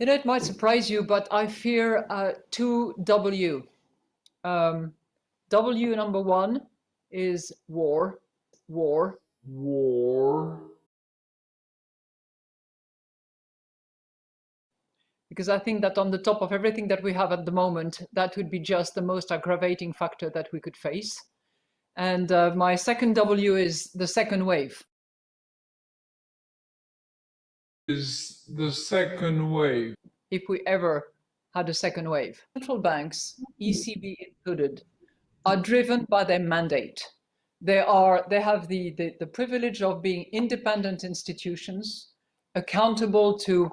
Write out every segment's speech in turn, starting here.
It might surprise you, but I fear two W. W number one is war, war. Because I think that on the top of everything that we have at the moment, that would be just the most aggravating factor that we could face. And my second W is the second wave. Is the second wave. If we ever had a second wave. Central banks, ECB included, are driven by their mandate. They have the privilege of being independent institutions, accountable to,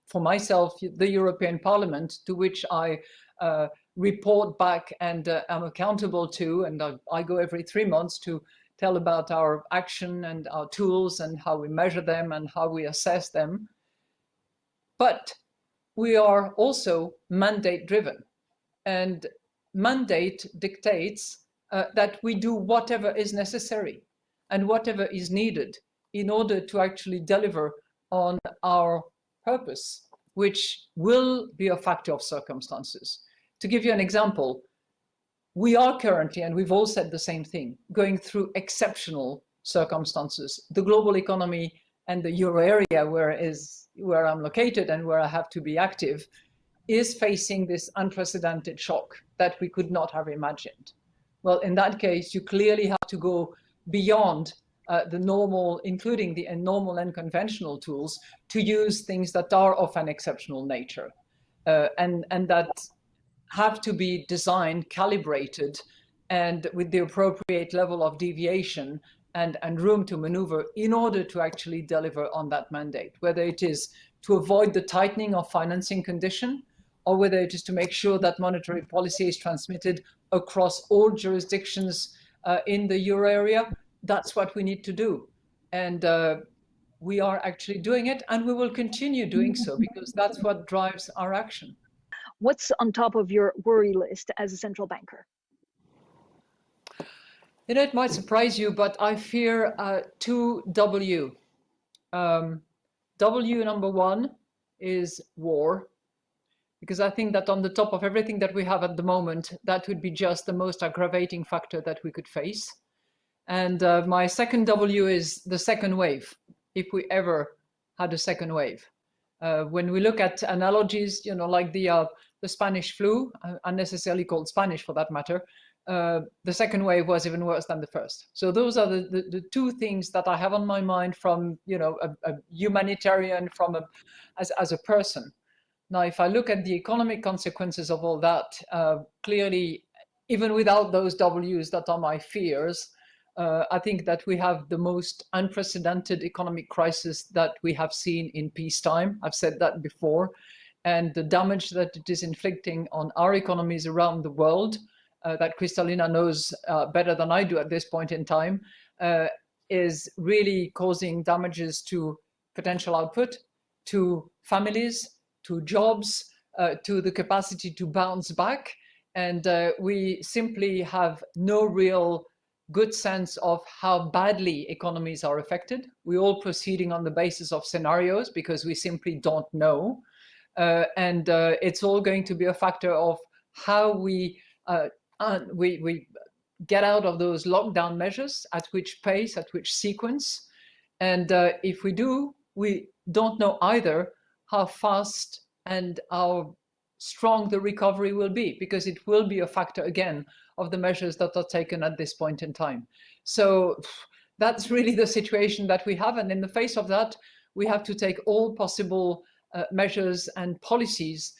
for myself, the European Parliament, to which I report back and am accountable to, and I go every 3 months to tell about our action and our tools and how we measure them and how we assess them. But we are also mandate driven, and mandate dictates that we do whatever is necessary and whatever is needed in order to actually deliver on our purpose, which will be a factor of circumstances. To give you an example, we are currently, and we've all said the same thing, going through exceptional circumstances. The global economy and the euro area, where I'm located and where I have to be active, is facing this unprecedented shock that we could not have imagined. Well, in that case, you clearly have to go beyond the normal, including the normal and conventional tools, to use things that are of an exceptional nature and that have to be designed, calibrated, and with the appropriate level of deviation and room to maneuver in order to actually deliver on that mandate, whether it is to avoid the tightening of financing condition, or whether it is to make sure that monetary policy is transmitted across all jurisdictions in the euro area. That's what we need to do. And we are actually doing it, and we will continue doing so, because that's what drives our action. What's on top of your worry list as a central banker? It might surprise you, but I fear two W. W number one is war, because I think that on the top of everything that we have at the moment, that would be just the most aggravating factor that we could face. And my second W is the second wave, if we ever had a second wave. When we look at analogies, like the Spanish flu, unnecessarily called Spanish for that matter, the second wave was even worse than the first. So those are the two things that I have on my mind from a humanitarian, as a person. Now, if I look at the economic consequences of all that, clearly, even without those W's that are my fears, I think that we have the most unprecedented economic crisis that we have seen in peacetime. I've said that before. And the damage that it is inflicting on our economies around the world, that Kristalina knows better than I do at this point in time, is really causing damages to potential output, to families, to jobs, to the capacity to bounce back. And we simply have no real good sense of how badly economies are affected. We're all proceeding on the basis of scenarios because we simply don't know. And it's all going to be a factor of how we get out of those lockdown measures, at which pace, at which sequence. And if we do, we don't know either how fast and how strong the recovery will be, because it will be a factor again of the measures that are taken at this point in time. So that's really the situation that we have. And in the face of that, we have to take all possible measures and policies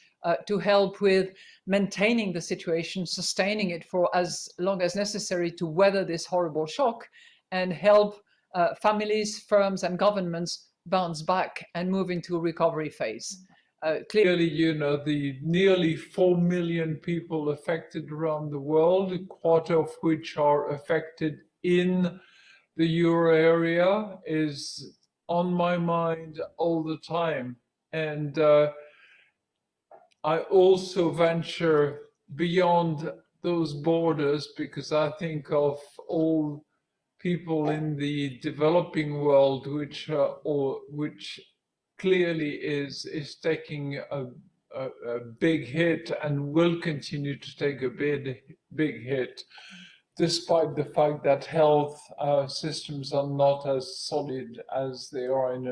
to help with maintaining the situation, sustaining it for as long as necessary to weather this horrible shock, and help families, firms, and governments bounce back and move into a recovery phase. Clearly, the nearly 4 million people affected around the world, a quarter of which are affected in the euro area, is on my mind all the time. And I also venture beyond those borders, because I think of all people in the developing world which clearly is taking a big hit and will continue to take a big hit, despite the fact that health systems are not as solid as they are in